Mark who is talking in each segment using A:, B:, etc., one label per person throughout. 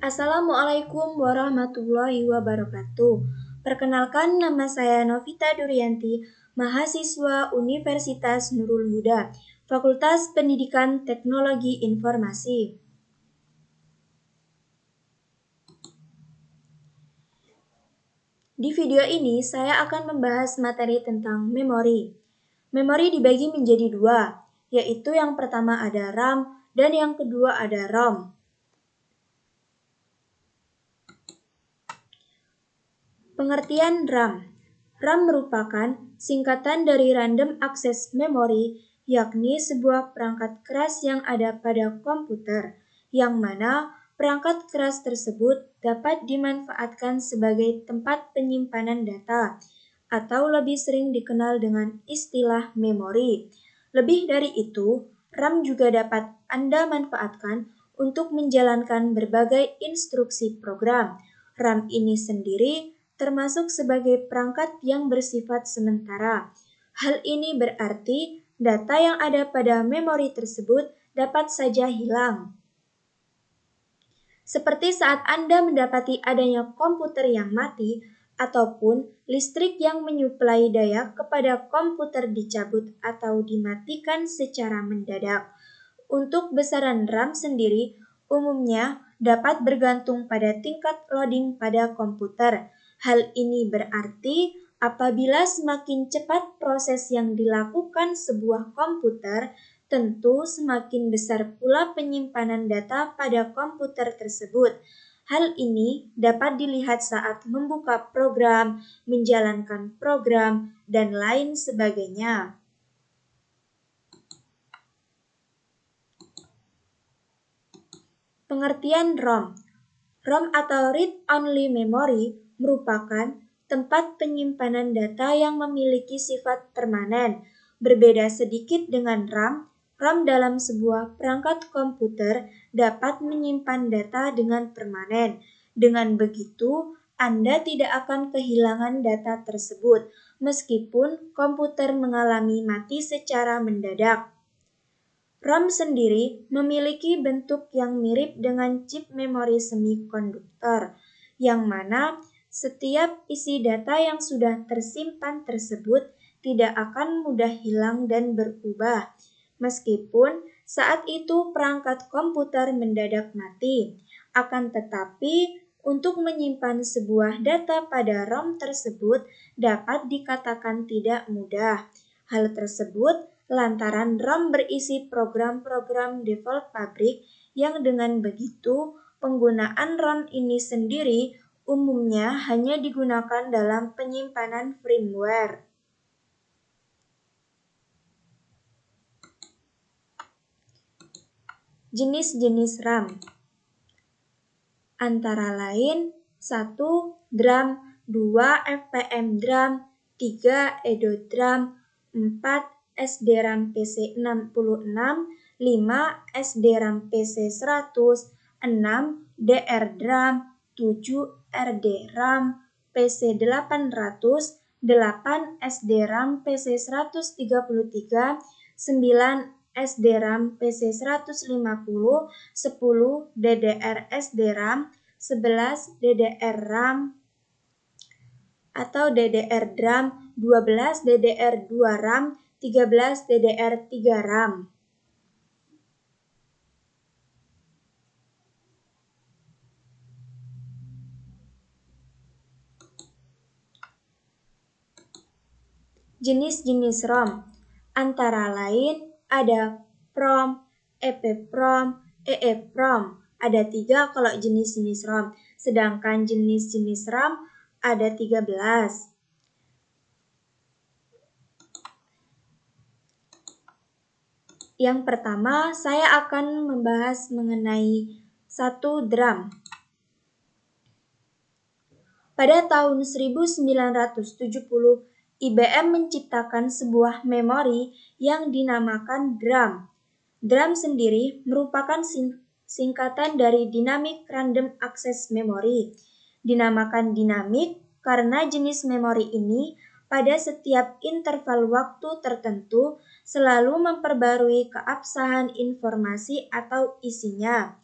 A: Assalamualaikum warahmatullahi wabarakatuh. Perkenalkan, nama saya Novita Durianti, mahasiswa Universitas Nurul Huda, Fakultas Pendidikan Teknologi Informasi. Di video ini, saya akan membahas materi tentang memori. Memori dibagi menjadi dua, yaitu yang pertama ada RAM dan yang kedua ada ROM. Pengertian RAM. RAM merupakan singkatan dari Random Access Memory, yakni sebuah perangkat keras yang ada pada komputer, yang mana perangkat keras tersebut dapat dimanfaatkan sebagai tempat penyimpanan data, atau lebih sering dikenal dengan istilah memori. Lebih dari itu, RAM juga dapat Anda manfaatkan untuk menjalankan berbagai instruksi program. RAM ini sendiri termasuk sebagai perangkat yang bersifat sementara. Hal ini berarti data yang ada pada memori tersebut dapat saja hilang. Seperti saat Anda mendapati adanya komputer yang mati ataupun listrik yang menyuplai daya kepada komputer dicabut atau dimatikan secara mendadak. Untuk besaran RAM sendiri umumnya dapat bergantung pada tingkat loading pada komputer. Hal ini berarti apabila semakin cepat proses yang dilakukan sebuah komputer, tentu semakin besar pula penyimpanan data pada komputer tersebut. Hal ini dapat dilihat saat membuka program, menjalankan program, dan lain sebagainya. Pengertian ROM. ROM atau Read Only Memory merupakan tempat penyimpanan data yang memiliki sifat permanen. Berbeda sedikit dengan RAM, ROM dalam sebuah perangkat komputer dapat menyimpan data dengan permanen. Dengan begitu, Anda tidak akan kehilangan data tersebut, meskipun komputer mengalami mati secara mendadak. ROM sendiri memiliki bentuk yang mirip dengan chip memori semikonduktor, yang mana setiap isi data yang sudah tersimpan tersebut tidak akan mudah hilang dan berubah, meskipun saat itu perangkat komputer mendadak mati. Akan tetapi, untuk menyimpan sebuah data pada ROM tersebut dapat dikatakan tidak mudah. Hal tersebut lantaran ROM berisi program-program default pabrik yang dengan begitu penggunaan ROM ini sendiri umumnya hanya digunakan dalam penyimpanan firmware. Jenis-jenis RAM antara lain 1. DRAM, 2. FPM DRAM, 3. Edo DRAM, 4. SDRAM PC66, 5. SDRAM PC100, 6. DR DRAM, 7. RDRAM PC800, 8. SDRAM PC133, 9. SDRAM PC150, 10. DDR SDRAM, 11. DDR RAM atau DDR DRAM, 12. DDR2 RAM, 13. DDR3 RAM. Jenis-jenis ROM antara lain ada PROM, EPROM, EEPROM. Ada 3 kalau jenis-jenis ROM, sedangkan jenis-jenis RAM ada 13. Yang pertama, saya akan membahas mengenai 1. DRAM. Pada tahun 1970, IBM menciptakan sebuah memori yang dinamakan DRAM. DRAM sendiri merupakan singkatan dari Dynamic Random Access Memory. Dinamakan dinamik karena jenis memori ini pada setiap interval waktu tertentu selalu memperbarui keabsahan informasi atau isinya.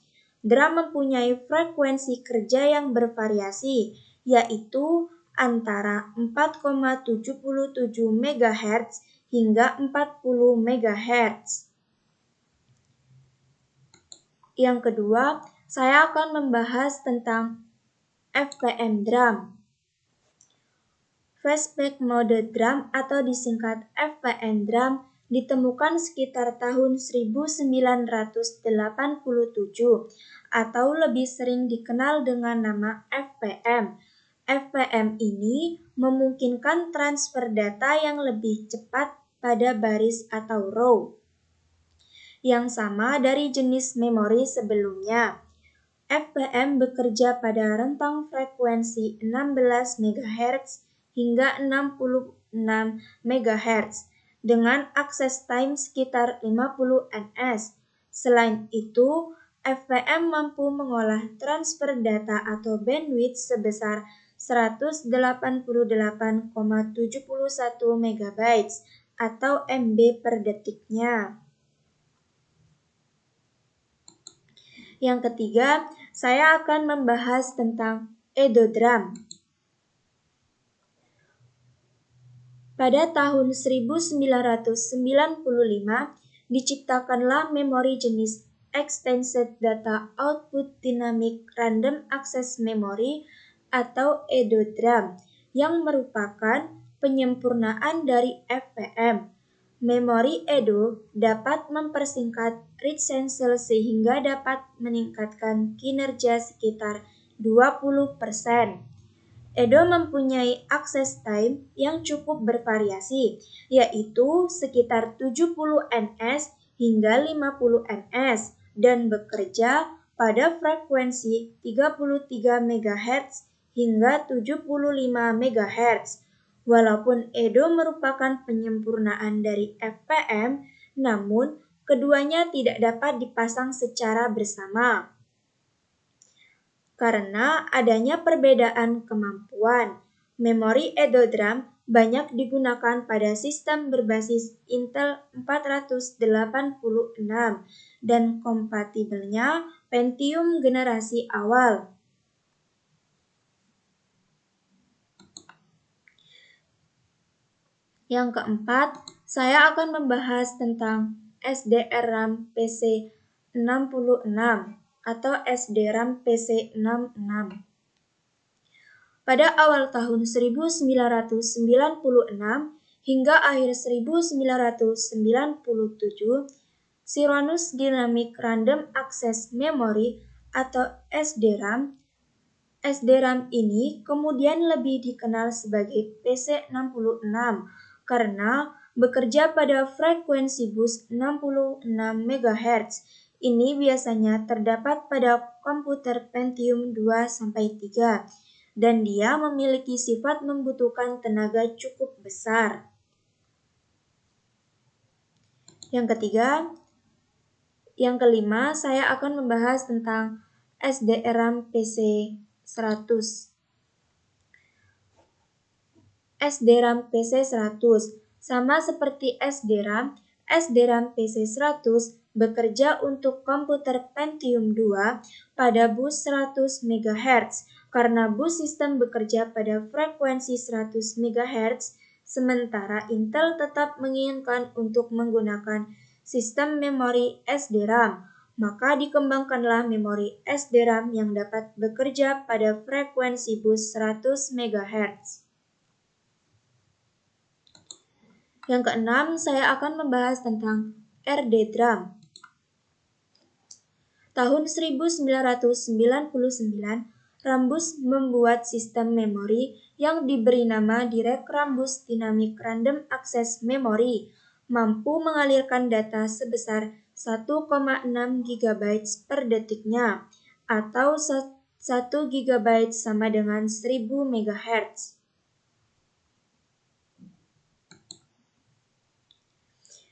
A: DRAM mempunyai frekuensi kerja yang bervariasi, yaitu antara 4,77 MHz hingga 40 MHz. Yang kedua, saya akan membahas tentang FPM DRAM. Fastback Mode DRAM atau disingkat FPM DRAM ditemukan sekitar tahun 1987 atau lebih sering dikenal dengan nama FPM. FPM ini memungkinkan transfer data yang lebih cepat pada baris atau row yang sama dari jenis memori sebelumnya. FPM bekerja pada rentang frekuensi 16 MHz hingga 66 MHz dengan akses time sekitar 50 ns. Selain itu, FPM mampu mengolah transfer data atau bandwidth sebesar 188,71 MB atau MB per detiknya. Yang ketiga, saya akan membahas tentang Edo DRAM. Pada tahun 1995, diciptakanlah memori jenis Extended Data Output Dynamic Random Access Memory atau Edo DRAM yang merupakan penyempurnaan dari FPM. Memori Edo dapat mempersingkat read cycle sehingga dapat meningkatkan kinerja sekitar 20%. Edo mempunyai akses time yang cukup bervariasi, yaitu sekitar 70 ns hingga 50 ns dan bekerja pada frekuensi 33 MHz hingga 75 MHz. Walaupun Edo merupakan penyempurnaan dari FPM, namun keduanya tidak dapat dipasang secara bersama karena adanya perbedaan kemampuan. Memori Edo DRAM banyak digunakan pada sistem berbasis Intel 486 dan kompatibelnya Pentium generasi awal. Yang keempat, saya akan membahas tentang SDRAM PC66 atau SDRAM PC66. Pada awal tahun 1996 hingga akhir 1997, Synchronous Dynamic Random Access Memory atau SDRAM ini kemudian lebih dikenal sebagai PC66 karena bekerja pada frekuensi bus 66 MHz. Ini biasanya terdapat pada komputer Pentium 2-3 dan dia memiliki sifat membutuhkan tenaga cukup besar. Yang kelima, saya akan membahas tentang SDRAM PC100. SDRAM PC100 sama seperti SDRAM PC100 bekerja untuk komputer Pentium 2 pada bus 100 MHz karena bus sistem bekerja pada frekuensi 100 MHz, sementara Intel tetap menginginkan untuk menggunakan sistem memori SDRAM, maka dikembangkanlah memori SDRAM yang dapat bekerja pada frekuensi bus 100 MHz. Yang keenam, saya akan membahas tentang RD-DRAM. Tahun 1999, Rambus membuat sistem memori yang diberi nama Direct Rambus Dynamic Random Access Memory, mampu mengalirkan data sebesar 1,6 GB per detiknya, atau 1 GB sama dengan 1000 MHz.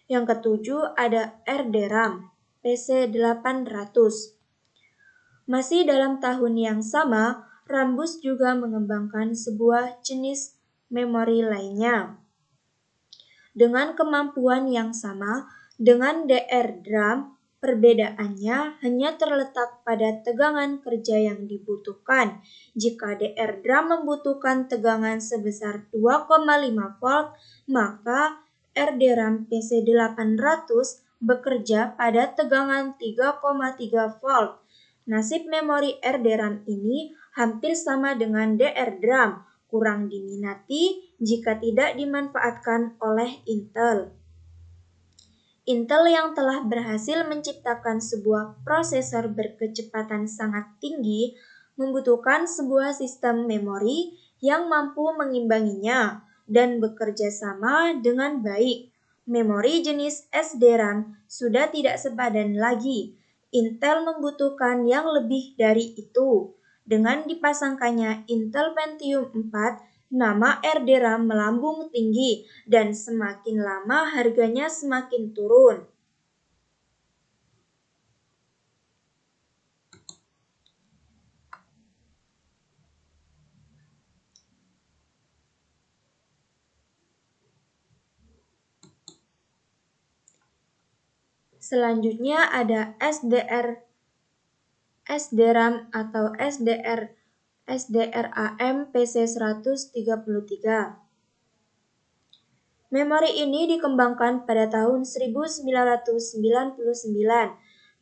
A: Yang ketujuh ada RDRAM PC800. Masih dalam tahun yang sama, Rambus juga mengembangkan sebuah jenis memori lainnya dengan kemampuan yang sama dengan DRDRAM Perbedaannya hanya terletak pada tegangan kerja yang dibutuhkan. Jika DR drum membutuhkan tegangan sebesar 2,5 volt, maka RDRAM PC800 bekerja pada tegangan 3,3 volt. Nasib memori RDRAM ini hampir sama dengan DR drum, kurang diminati jika tidak dimanfaatkan oleh Intel. Intel yang telah berhasil menciptakan sebuah prosesor berkecepatan sangat tinggi membutuhkan sebuah sistem memori yang mampu mengimbanginya dan bekerja sama dengan baik. Memori jenis SDRAM sudah tidak sepadan lagi. Intel membutuhkan yang lebih dari itu. Dengan dipasangkannya Intel Pentium 4, nama RDRAM melambung tinggi dan semakin lama harganya semakin turun. Selanjutnya ada SDRAM atau SDRAM PC133. Memori ini dikembangkan pada tahun 1999.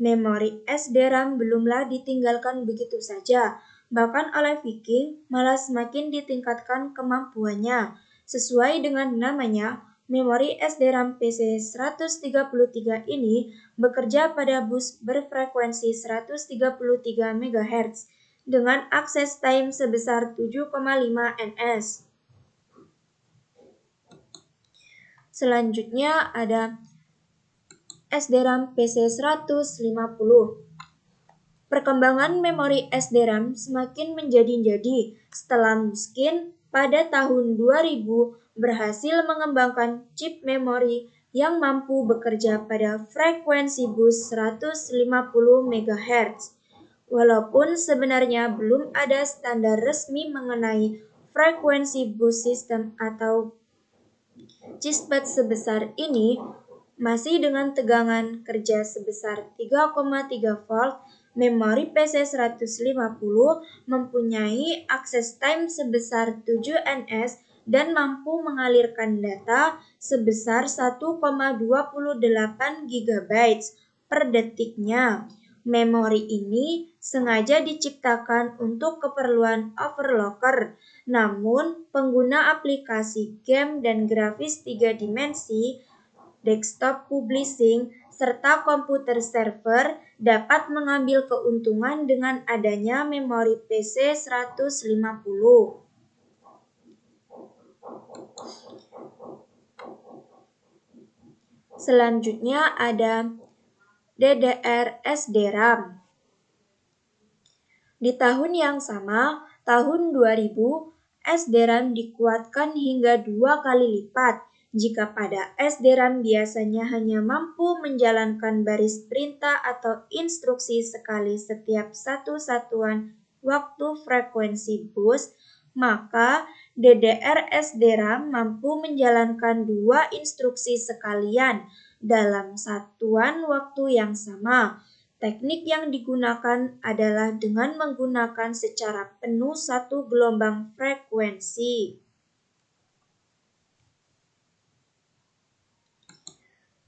A: Memori SDRAM belumlah ditinggalkan begitu saja, bahkan oleh Viking malah semakin ditingkatkan kemampuannya. Sesuai dengan namanya, memori SDRAM PC133 ini bekerja pada bus berfrekuensi 133 MHz dengan access time sebesar 7,5 ns. Selanjutnya ada SDRAM PC150. Perkembangan memori SDRAM semakin menjadi-jadi setelah Muskin pada tahun 2000 berhasil mengembangkan chip memori yang mampu bekerja pada frekuensi bus 150 MHz. Walaupun sebenarnya belum ada standar resmi mengenai frekuensi bus system atau chipset sebesar ini, masih dengan tegangan kerja sebesar 3,3 volt, memori PC150 mempunyai access time sebesar 7 ns dan mampu mengalirkan data sebesar 1,28 GB per detiknya. Memori ini sengaja diciptakan untuk keperluan overclocker. Namun, pengguna aplikasi game dan grafis 3 dimensi, desktop publishing, serta komputer server dapat mengambil keuntungan dengan adanya memori PC 150. Selanjutnya ada DDR SDRAM. Di tahun yang sama, tahun 2000, SDRAM dikuatkan hingga 2 kali lipat. Jika pada SDRAM biasanya hanya mampu menjalankan baris perintah atau instruksi sekali setiap satu satuan waktu frekuensi bus, maka DDR SDRAM mampu menjalankan 2 instruksi sekalian dalam satuan waktu yang sama. Teknik yang digunakan adalah dengan menggunakan secara penuh satu gelombang frekuensi.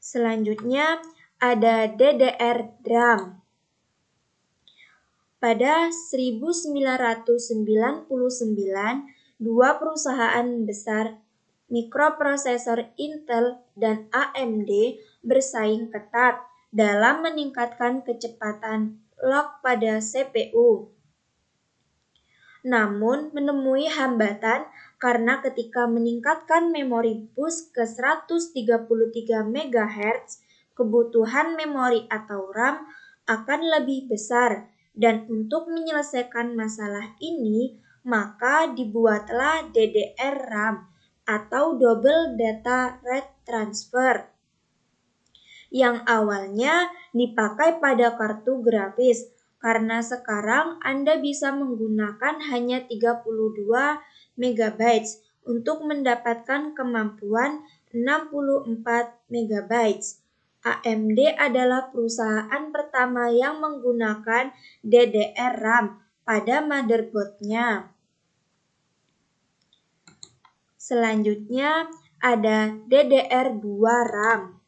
A: Selanjutnya ada DDR drum. Pada 1999, dua perusahaan besar mikroprosesor Intel dan AMD bersaing ketat dalam meningkatkan kecepatan clock pada CPU. Namun menemui hambatan karena ketika meningkatkan memori bus ke 133 MHz, kebutuhan memori atau RAM akan lebih besar. Dan untuk menyelesaikan masalah ini, maka dibuatlah DDR RAM atau Double Data Rate Transfer, yang awalnya dipakai pada kartu grafis, karena sekarang Anda bisa menggunakan hanya 32 MB untuk mendapatkan kemampuan 64 MB. AMD adalah perusahaan pertama yang menggunakan DDR RAM pada motherboard-nya. Selanjutnya ada DDR2 RAM.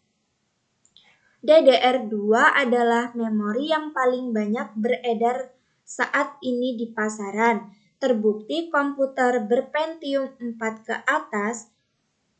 A: DDR2 adalah memori yang paling banyak beredar saat ini di pasaran. Terbukti komputer berPentium 4 ke atas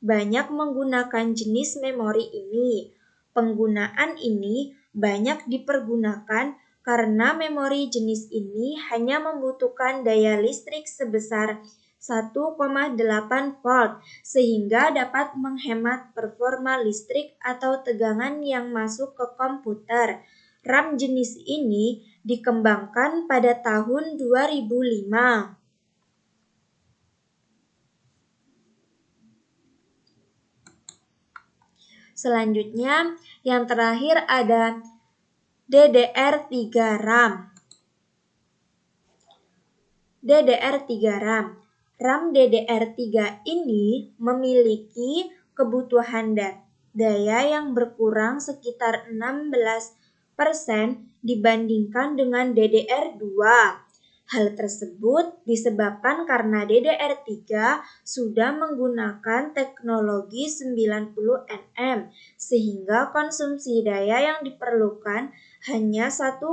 A: banyak menggunakan jenis memori ini. Penggunaan ini banyak dipergunakan karena memori jenis ini hanya membutuhkan daya listrik sebesar 1,8 volt sehingga dapat menghemat performa listrik atau tegangan yang masuk ke komputer. RAM jenis ini dikembangkan pada tahun 2005. Selanjutnya, yang terakhir ada DDR3 RAM. DDR3 RAM. RAM DDR3 ini memiliki kebutuhan daya yang berkurang sekitar 16% dibandingkan dengan DDR2. Hal tersebut disebabkan karena DDR3 sudah menggunakan teknologi 90 nm sehingga konsumsi daya yang diperlukan hanya 1,5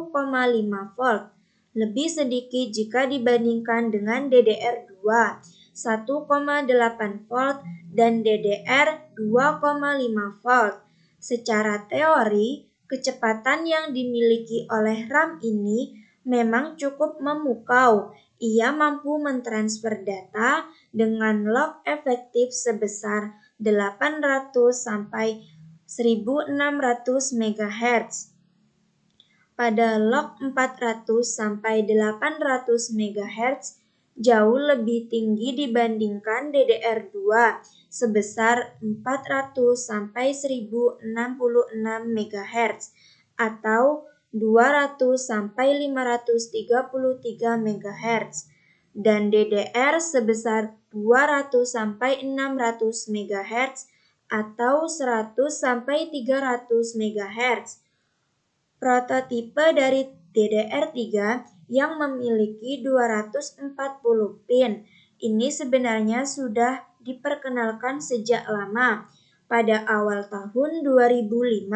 A: volt. Lebih sedikit jika dibandingkan dengan DDR2 1,8 volt dan DDR 2,5 volt. Secara teori, kecepatan yang dimiliki oleh RAM ini memang cukup memukau. Ia mampu mentransfer data dengan log efektif sebesar 800 sampai 1600 MHz. Pada log 400 sampai 800 MHz jauh lebih tinggi dibandingkan DDR2 sebesar 400 sampai 1066 MHz atau 200 sampai 533 MHz dan DDR sebesar 200 sampai 600 MHz atau 100 sampai 300 MHz. Prototipe dari DDR3 yang memiliki 240 pin ini sebenarnya sudah diperkenalkan sejak lama pada awal tahun 2005.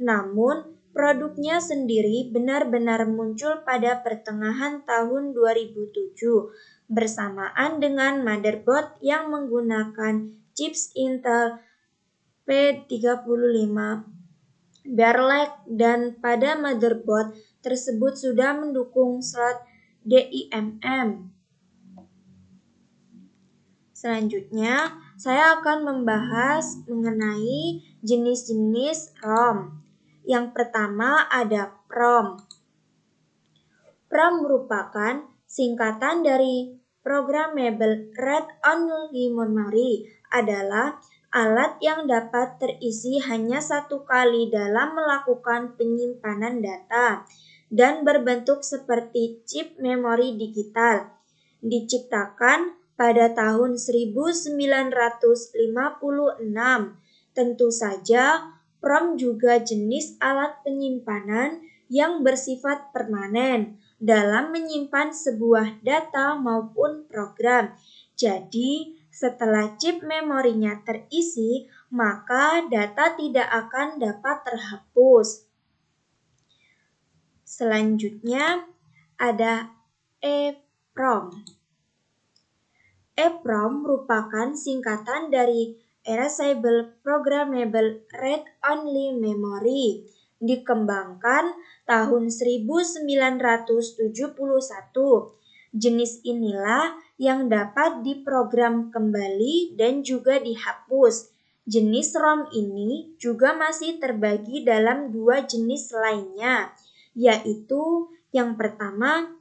A: Namun, produknya sendiri benar-benar muncul pada pertengahan tahun 2007 bersamaan dengan motherboard yang menggunakan chips Intel P35 Barreled dan pada motherboard tersebut sudah mendukung slot DIMM. Selanjutnya, saya akan membahas mengenai jenis-jenis ROM. Yang pertama ada PROM. PROM merupakan singkatan dari Programmable Read-Only Memory, adalah alat yang dapat terisi hanya satu kali dalam melakukan penyimpanan data dan berbentuk seperti chip memori digital. Diciptakan pada tahun 1956. Tentu saja, PROM juga jenis alat penyimpanan yang bersifat permanen dalam menyimpan sebuah data maupun program. Jadi, setelah chip memorinya terisi, maka data tidak akan dapat terhapus. Selanjutnya ada EPROM. EPROM merupakan singkatan dari Erasable Programmable Read-Only Memory. Dikembangkan tahun 1971. Jenis inilah yang dapat diprogram kembali dan juga dihapus. Jenis ROM ini juga masih terbagi dalam dua jenis lainnya, yaitu yang pertama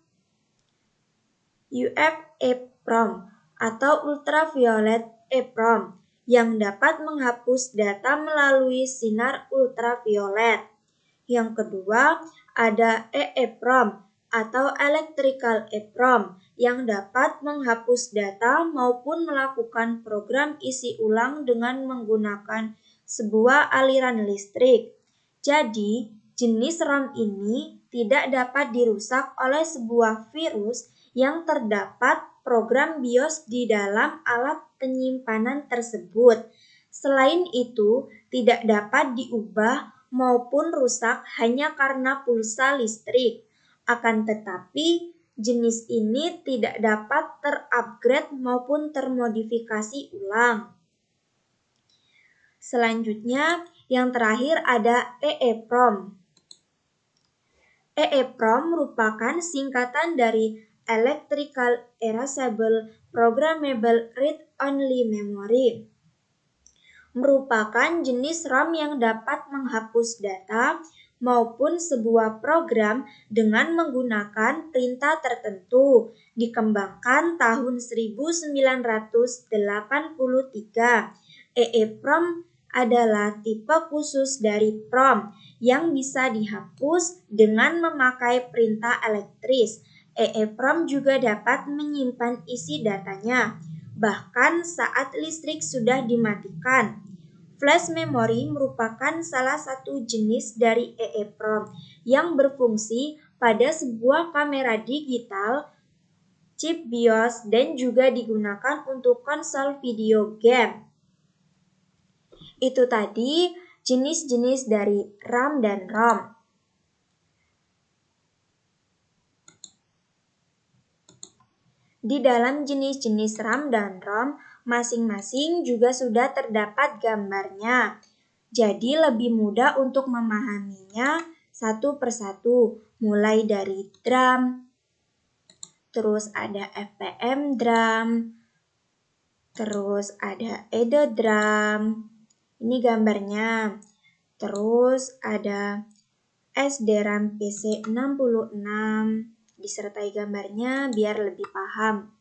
A: UV-EEPROM atau Ultraviolet EEPROM yang dapat menghapus data melalui sinar ultraviolet. Yang kedua ada EEPROM atau Electrical EEPROM yang dapat menghapus data maupun melakukan program isi ulang dengan menggunakan sebuah aliran listrik. Jadi, jenis ROM ini tidak dapat dirusak oleh sebuah virus yang terdapat program BIOS di dalam alat penyimpanan tersebut. Selain itu, tidak dapat diubah maupun rusak hanya karena pulsa listrik. Akan tetapi, jenis ini tidak dapat terupgrade maupun termodifikasi ulang. Selanjutnya, yang terakhir ada EEPROM. EEPROM merupakan singkatan dari Electrical Erasable Programmable Read-Only Memory. Merupakan jenis ROM yang dapat menghapus data maupun sebuah program dengan menggunakan perintah tertentu. Dikembangkan tahun 1983. EEPROM adalah tipe khusus dari PROM yang bisa dihapus dengan memakai perintah elektris. EEPROM juga dapat menyimpan isi datanya, bahkan saat listrik sudah dimatikan. Flash memory merupakan salah satu jenis dari EEPROM yang berfungsi pada sebuah kamera digital, chip BIOS, dan juga digunakan untuk konsol video game. Itu tadi jenis-jenis dari RAM dan ROM. Di dalam jenis-jenis RAM dan ROM, masing-masing juga sudah terdapat gambarnya. Jadi lebih mudah untuk memahaminya satu persatu, mulai dari DRAM, terus ada FPM DRAM, terus ada EDDRAM. Ini gambarnya. Terus ada SDRAM PC66 disertai gambarnya biar lebih paham.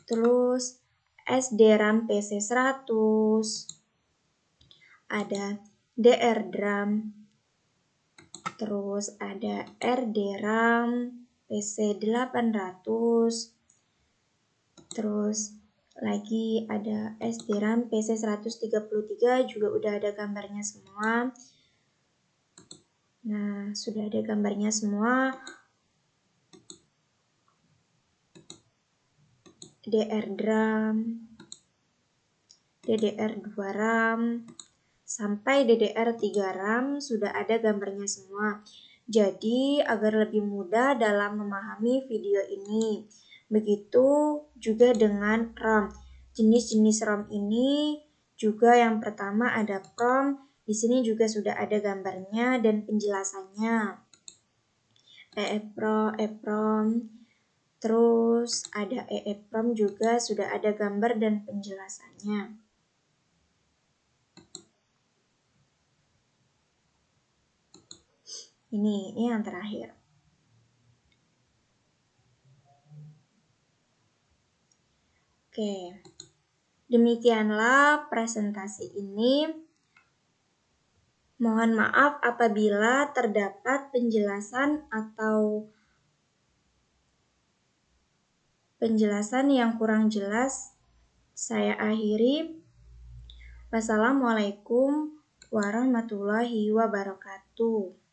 A: Terus SDRAM PC100, ada DRDRAM, terus ada RDRAM PC800, terus lagi ada SDRAM PC133 juga udah ada gambarnya semua. Nah, sudah ada gambarnya semua. DRDRAM, DDR2 RAM, sampai DDR3 RAM sudah ada gambarnya semua. Jadi, agar lebih mudah dalam memahami video ini. Begitu juga dengan ROM. Jenis-jenis ROM ini juga yang pertama ada PROM. Di sini juga sudah ada gambarnya dan penjelasannya. EEPROM. Terus ada EEPROM juga sudah ada gambar dan penjelasannya. Ini yang terakhir. Oke, demikianlah presentasi ini. Mohon maaf apabila terdapat penjelasan yang kurang jelas. Saya akhiri. Wassalamualaikum warahmatullahi wabarakatuh.